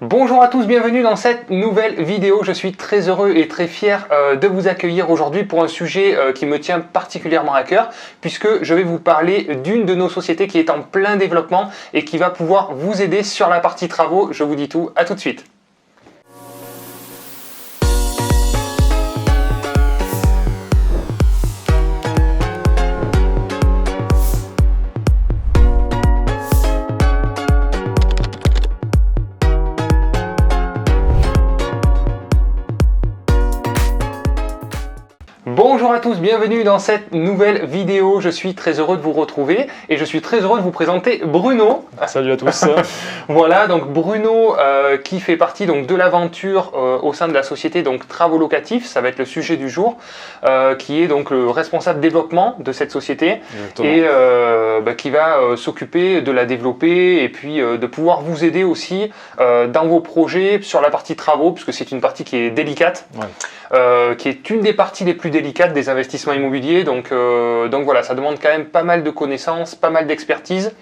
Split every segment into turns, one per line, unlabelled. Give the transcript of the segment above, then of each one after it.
Bonjour à tous, bienvenue dans cette nouvelle vidéo. Je suis très heureux et très fier de vous accueillir aujourd'hui pour un sujet qui me tient particulièrement à cœur, puisque je vais vous parler d'une de nos sociétés qui est en plein développement et qui va pouvoir vous aider sur la partie travaux. Je vous dis tout, à tout de suite. Bonjour à tous, bienvenue dans cette nouvelle vidéo. Je suis très heureux de vous retrouver et je suis très heureux de vous présenter Bruno.
Salut à tous.
Voilà, donc Bruno qui fait partie donc de l'aventure au sein de la société donc Travaux Locatifs, ça va être le sujet du jour, qui est donc le responsable développement de cette société. Exactement. Et qui va s'occuper de la développer et puis de pouvoir vous aider aussi dans vos projets sur la partie travaux, puisque c'est une partie qui est délicate. Ouais. Qui est une des parties les plus délicates des investissements immobiliers. Donc voilà, ça demande quand même pas mal de connaissances, pas mal d'expertise.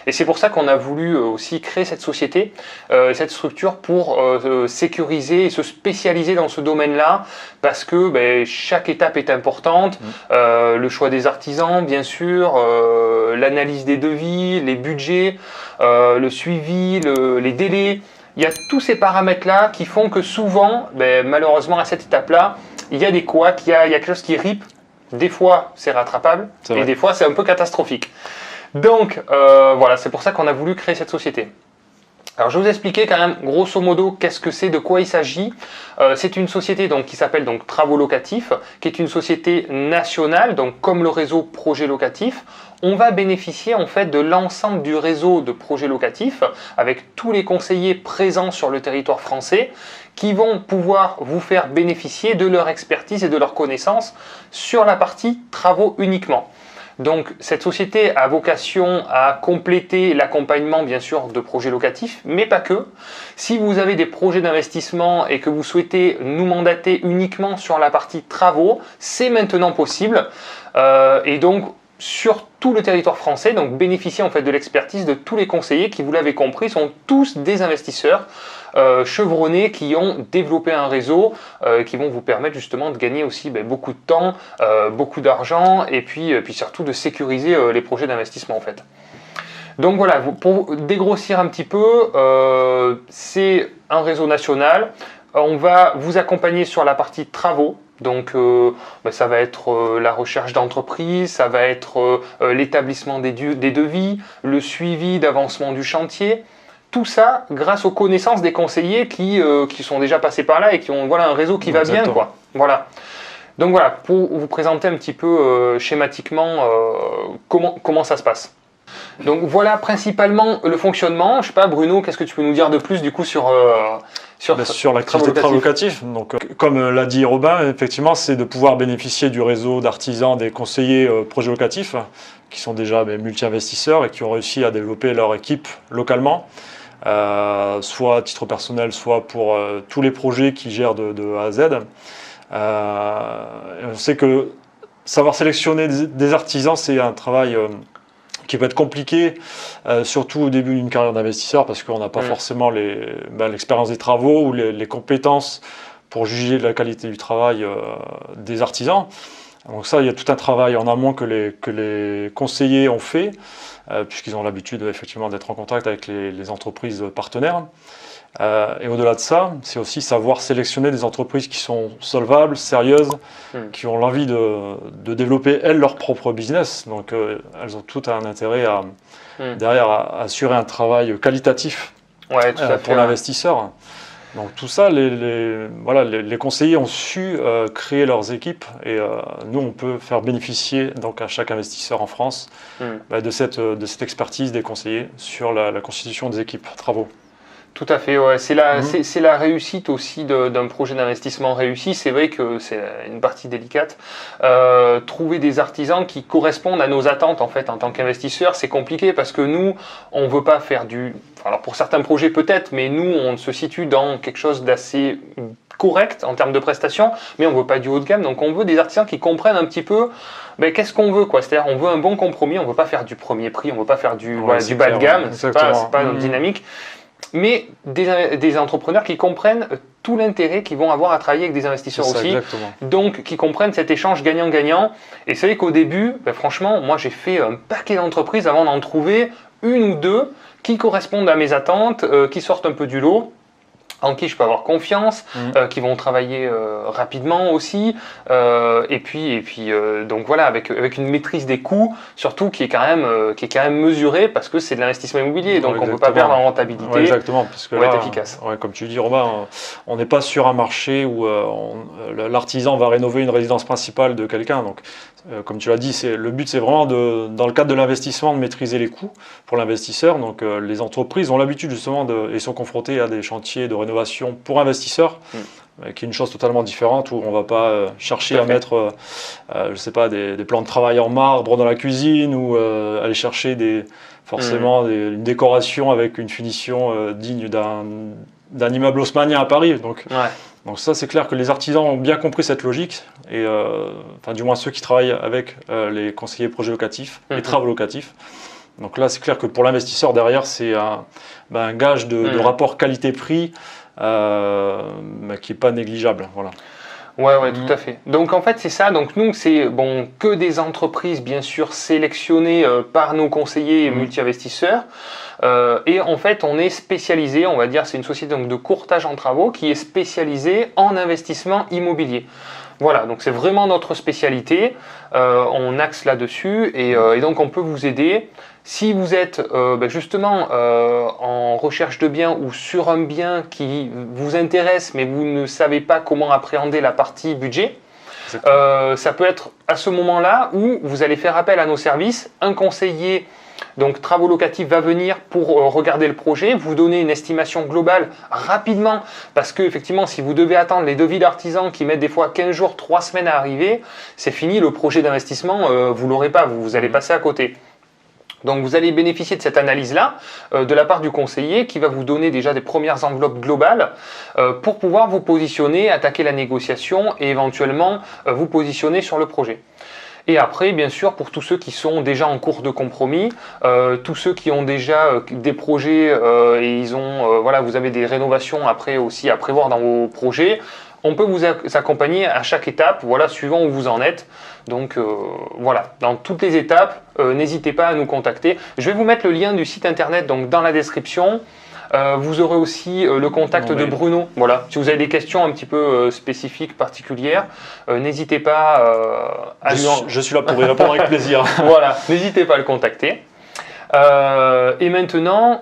Et c'est pour ça qu'on a voulu aussi créer cette société, cette structure pour sécuriser et se spécialiser dans ce domaine-là, parce que chaque étape est importante. Le choix des artisans, bien sûr, l'analyse des devis, les budgets, le suivi, les délais. Il y a tous ces paramètres-là qui font que souvent, malheureusement à cette étape-là, il y a des couacs, il y a quelque chose qui ripe. Des fois, c'est rattrapable et des fois, c'est un peu catastrophique. Donc, voilà, c'est pour ça qu'on a voulu créer cette société. Alors, je vais vous expliquer quand même, grosso modo, qu'est-ce que c'est, de quoi il s'agit. C'est une société donc, qui s'appelle donc Travaux Locatifs, qui est une société nationale, donc comme le réseau Projet Locatif. On va bénéficier en fait de l'ensemble du réseau de projets locatifs avec tous les conseillers présents sur le territoire français qui vont pouvoir vous faire bénéficier de leur expertise et de leurs connaissances sur la partie travaux uniquement. Donc cette société a vocation à compléter l'accompagnement bien sûr de projets locatifs, mais pas que. Si vous avez des projets d'investissement et que vous souhaitez nous mandater uniquement sur la partie travaux, c'est maintenant possible. Et donc sur tout le territoire français, donc bénéficier en fait de l'expertise de tous les conseillers qui, vous l'avez compris, sont tous des investisseurs chevronnés qui ont développé un réseau qui vont vous permettre justement de gagner aussi beaucoup de temps, beaucoup d'argent et puis surtout de sécuriser les projets d'investissement en fait. Donc voilà, pour dégrossir un petit peu, c'est un réseau national. On va vous accompagner sur la partie travaux. Donc ça va être la recherche d'entreprise, ça va être l'établissement des devis, le suivi d'avancement du chantier. Tout ça grâce aux connaissances des conseillers qui sont déjà passés par là et qui ont un réseau qui va bien, quoi. Voilà. Donc voilà, pour vous présenter un petit peu schématiquement comment ça se passe. Donc voilà principalement le fonctionnement. Je sais pas, Bruno, qu'est-ce que tu peux nous dire de plus du coup sur
l'activité de travaux locatifs. Donc, comme l'a dit Robin, effectivement, c'est de pouvoir bénéficier du réseau d'artisans, des conseillers projets locatifs, qui sont déjà multi-investisseurs et qui ont réussi à développer leur équipe localement, soit à titre personnel, soit pour tous les projets qu'ils gèrent de A à Z. On sait que savoir sélectionner des artisans, c'est un travail qui peut être compliqué, surtout au début d'une carrière d'investisseur, parce qu'on n'a pas forcément l'expérience des travaux ou les compétences pour juger de la qualité du travail des artisans. Donc ça, il y a tout un travail en amont que les conseillers ont fait, puisqu'ils ont l'habitude effectivement d'être en contact avec les entreprises partenaires. Et au-delà de ça, c'est aussi savoir sélectionner des entreprises qui sont solvables, sérieuses, qui ont l'envie de développer, elles, leur propre business. Donc, elles ont tout un intérêt derrière à assurer un travail qualitatif pour l'investisseur. Donc, tout ça, les conseillers ont su créer leurs équipes et nous, on peut faire bénéficier donc, à chaque investisseur en France de cette expertise des conseillers sur la constitution des équipes travaux.
Tout à fait, ouais. C'est la réussite aussi d'un projet d'investissement réussi. C'est vrai que c'est une partie délicate. Trouver des artisans qui correspondent à nos attentes en fait en tant qu'investisseurs, c'est compliqué parce que nous, on veut pas faire alors pour certains projets peut-être, mais nous, on se situe dans quelque chose d'assez correct en termes de prestations, mais on veut pas du haut de gamme. Donc on veut des artisans qui comprennent un petit peu qu'est-ce qu'on veut, quoi. C'est-à-dire on veut un bon compromis. On veut pas faire du premier prix, on veut pas faire du bas de gamme. C'est pas notre dynamique. mais des entrepreneurs qui comprennent tout l'intérêt qu'ils vont avoir à travailler avec des investisseurs
C'est ça,
aussi.
exactement.
Donc, qui comprennent cet échange gagnant-gagnant. Et c'est vrai qu'au début, franchement, moi j'ai fait un paquet d'entreprises avant d'en trouver une ou deux qui correspondent à mes attentes, qui sortent un peu du lot, en qui je peux avoir confiance, qui vont travailler rapidement aussi, et puis donc voilà, avec une maîtrise des coûts, surtout qui est quand même mesurée, parce que c'est de l'investissement immobilier, donc on ne peut pas perdre en rentabilité.
Ouais, exactement, parce que
on
là,
va être efficace.
Ouais, comme tu dis, Romain, on n'est pas sur un marché où l'artisan va rénover une résidence principale de quelqu'un. Donc, comme tu l'as dit, le but, c'est vraiment, dans le cadre de l'investissement, de maîtriser les coûts pour l'investisseur. Donc, les entreprises ont l'habitude justement et sont confrontées à des chantiers de rénovation pour investisseurs, qui est une chose totalement différente, où on ne va pas chercher à mettre, je sais pas, des plans de travail en marbre dans la cuisine, ou aller chercher forcément une décoration avec une finition digne d'un immeuble haussmannien à Paris. Donc ça, c'est clair que les artisans ont bien compris cette logique, et enfin, du moins ceux qui travaillent avec les conseillers projets locatifs, les travaux locatifs. Donc là, c'est clair que pour l'investisseur, derrière, c'est un gage de rapport qualité-prix qui n'est pas négligeable. Voilà.
Ouais, tout à fait. Donc en fait, c'est ça. Donc nous, c'est que des entreprises, bien sûr, sélectionnées par nos conseillers et multi-investisseurs. Et en fait, on est spécialisé, on va dire, c'est une société donc, de courtage en travaux qui est spécialisée en investissement immobilier. Voilà, donc c'est vraiment notre spécialité. On axe là-dessus et donc on peut vous aider. Si vous êtes justement en recherche de biens ou sur un bien qui vous intéresse, mais vous ne savez pas comment appréhender la partie budget, ça peut être à ce moment-là où vous allez faire appel à nos services. Un conseiller, donc travaux locatifs, va venir pour regarder le projet, vous donner une estimation globale rapidement, parce que effectivement, si vous devez attendre les devis d'artisans qui mettent des fois 15 jours, 3 semaines à arriver, c'est fini, le projet d'investissement, vous ne l'aurez pas, vous allez passer à côté. Donc vous allez bénéficier de cette analyse-là de la part du conseiller qui va vous donner déjà des premières enveloppes globales pour pouvoir vous positionner, attaquer la négociation et éventuellement vous positionner sur le projet. Et après, bien sûr, pour tous ceux qui sont déjà en cours de compromis, tous ceux qui ont déjà des projets et vous avez des rénovations après aussi à prévoir dans vos projets, on peut vous accompagner à chaque étape, suivant où vous en êtes. Donc dans toutes les étapes, n'hésitez pas à nous contacter. Je vais vous mettre le lien du site internet donc, dans la description. Vous aurez aussi le contact de Bruno. Voilà. Si vous avez des questions un petit peu spécifiques, particulières, n'hésitez pas à lui
Je suis là pour y répondre avec plaisir.
Voilà, n'hésitez pas à le contacter. Et maintenant,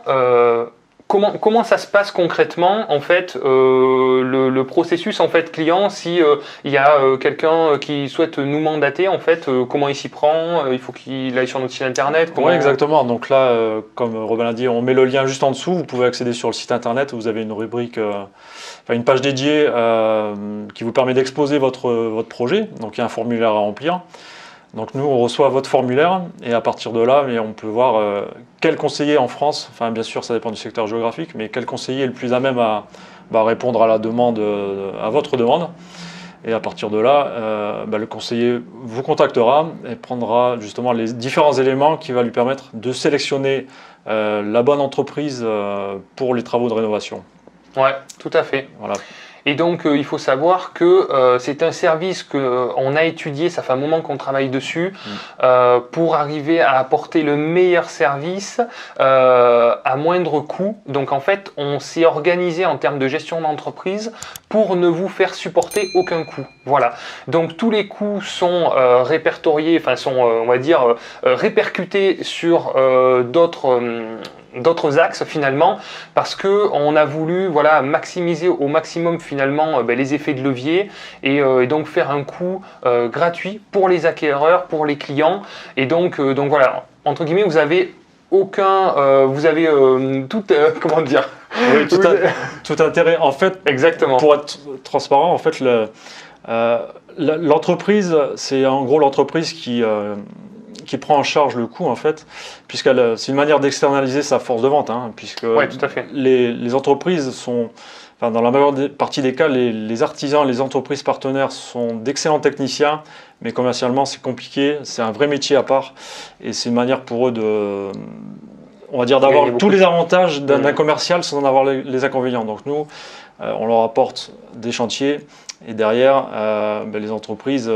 comment ça se passe concrètement en fait le processus en fait client si il y a quelqu'un qui souhaite nous mandater en fait comment il s'y prend, il faut qu'il aille sur notre site internet.
Oui, exactement. Donc là, comme Robin l'a dit, on met le lien juste en dessous. Vous pouvez accéder sur le site internet. Vous avez une rubrique, une page dédiée qui vous permet d'exposer votre projet. Donc il y a un formulaire à remplir. Donc nous, on reçoit votre formulaire et à partir de là, on peut voir quel conseiller en France, enfin bien sûr ça dépend du secteur géographique, mais quel conseiller est le plus à même à répondre à la demande, à votre demande. Et à partir de là, le conseiller vous contactera et prendra justement les différents éléments qui vont lui permettre de sélectionner la bonne entreprise pour les travaux de rénovation.
Ouais, tout à fait.
Voilà.
Et donc, il faut savoir que c'est un service qu'on a étudié, ça fait un moment qu'on travaille dessus, pour arriver à apporter le meilleur service à moindre coût. Donc, en fait, on s'est organisé en termes de gestion d'entreprise pour ne vous faire supporter aucun coût. Voilà. Donc, tous les coûts sont répertoriés, répercutés sur d'autres axes finalement, parce que on a voulu maximiser au maximum finalement les effets de levier et donc faire un coût gratuit pour les acquéreurs, pour les clients, et donc voilà, entre guillemets, vous avez comment dire,
oui, tout intérêt en fait.
Exactement.
Pour être transparent, en fait, l'entreprise, c'est en gros l'entreprise qui prend en charge le coût en fait, puisque c'est une manière d'externaliser sa force de vente, puisque
tout à fait.
Les entreprises sont, dans la majeure partie des cas, les artisans, les entreprises partenaires sont d'excellents techniciens, mais commercialement c'est compliqué, c'est un vrai métier à part, et c'est une manière pour eux on va dire, d'avoir tous les avantages d'un commercial sans en avoir les inconvénients. Donc nous, on leur apporte des chantiers et derrière, les entreprises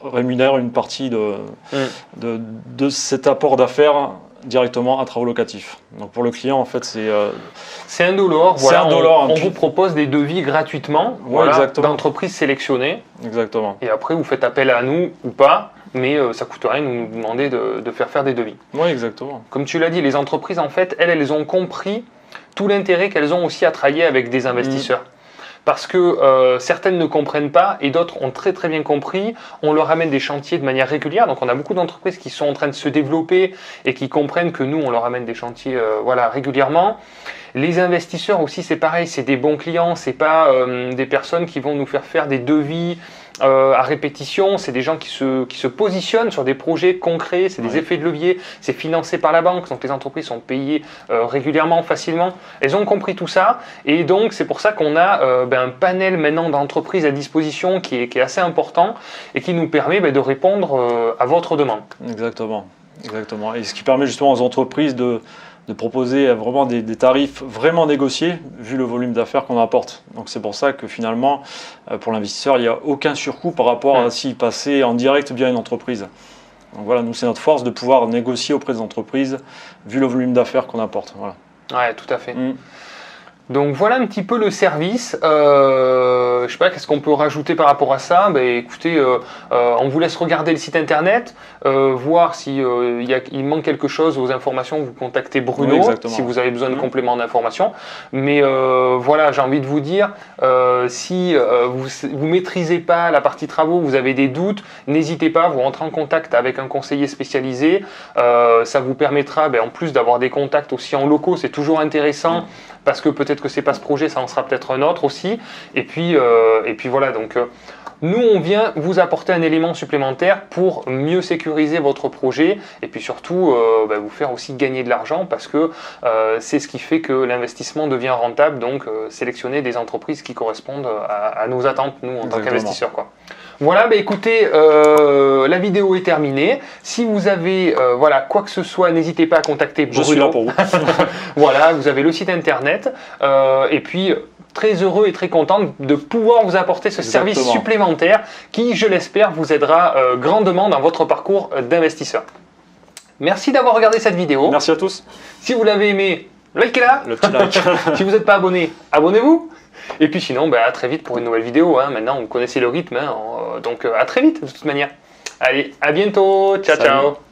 rémunèrent une partie de cet apport d'affaires directement à travaux locatifs. Donc pour le client, en fait,
c'est indolore. Voilà,
indolore.
On vous propose des devis gratuitement, d'entreprises sélectionnées.
Exactement.
Et après, vous faites appel à nous ou pas, mais ça ne coûte rien de nous demander de faire des devis.
Oui, exactement.
Comme tu l'as dit, les entreprises, en fait, elles ont compris tout l'intérêt qu'elles ont aussi à travailler avec des investisseurs. Parce que certaines ne comprennent pas et d'autres ont très très bien compris. On leur amène des chantiers de manière régulière. Donc on a beaucoup d'entreprises qui sont en train de se développer et qui comprennent que nous, on leur amène des chantiers régulièrement. Les investisseurs aussi, c'est pareil, c'est des bons clients. C'est pas des personnes qui vont nous faire des devis à répétition. C'est des gens qui se positionnent sur des projets concrets. C'est des effets de levier. C'est financé par la banque. Donc les entreprises sont payées régulièrement, facilement. Elles ont compris tout ça. Et donc c'est pour ça qu'on a un panel maintenant d'entreprises à disposition qui est assez important et qui nous permet de répondre à votre demande.
Exactement. Et ce qui permet justement aux entreprises de proposer vraiment des tarifs vraiment négociés vu le volume d'affaires qu'on apporte. Donc c'est pour ça que finalement, pour l'investisseur, il n'y a aucun surcoût par rapport à s'il passait en direct via une entreprise. Donc voilà, nous c'est notre force de pouvoir négocier auprès des entreprises vu le volume d'affaires qu'on apporte. Voilà.
Ouais, tout à fait. Donc voilà un petit peu le service. Je sais pas, qu'est-ce qu'on peut rajouter par rapport à ça? Écoutez, on vous laisse regarder le site internet, voir si il manque quelque chose aux informations. Vous contactez Bruno si vous avez besoin de compléments d'informations. Mais voilà, j'ai envie de vous dire, si vous maîtrisez pas la partie travaux, vous avez des doutes, n'hésitez pas, vous rentrez en contact avec un conseiller spécialisé. Ça vous permettra, en plus d'avoir des contacts aussi en locaux, c'est toujours intéressant. Parce que peut-être que c'est pas ce projet, ça en sera peut-être un autre aussi. Et puis voilà, donc nous on vient vous apporter un élément supplémentaire pour mieux sécuriser votre projet et puis surtout vous faire aussi gagner de l'argent parce que c'est ce qui fait que l'investissement devient rentable, donc sélectionner des entreprises qui correspondent à nos attentes, nous en tant qu'investisseurs, quoi. Voilà, écoutez, la vidéo est terminée. Si vous avez quoi que ce soit, n'hésitez pas à contacter Bruno.
Je suis là pour vous.
Voilà, vous avez le site internet. Et puis, très heureux et très content de pouvoir vous apporter ce service supplémentaire qui, je l'espère, vous aidera grandement dans votre parcours d'investisseur. Merci d'avoir regardé cette vidéo.
Merci à tous.
Si vous l'avez aimé, likez-la.
Le petit like.
Si vous n'êtes pas abonné, abonnez-vous. Et puis sinon, à très vite pour une nouvelle vidéo. Maintenant, vous connaissez le rythme. Donc à très vite de toute manière. Allez, à bientôt. Ciao, ciao.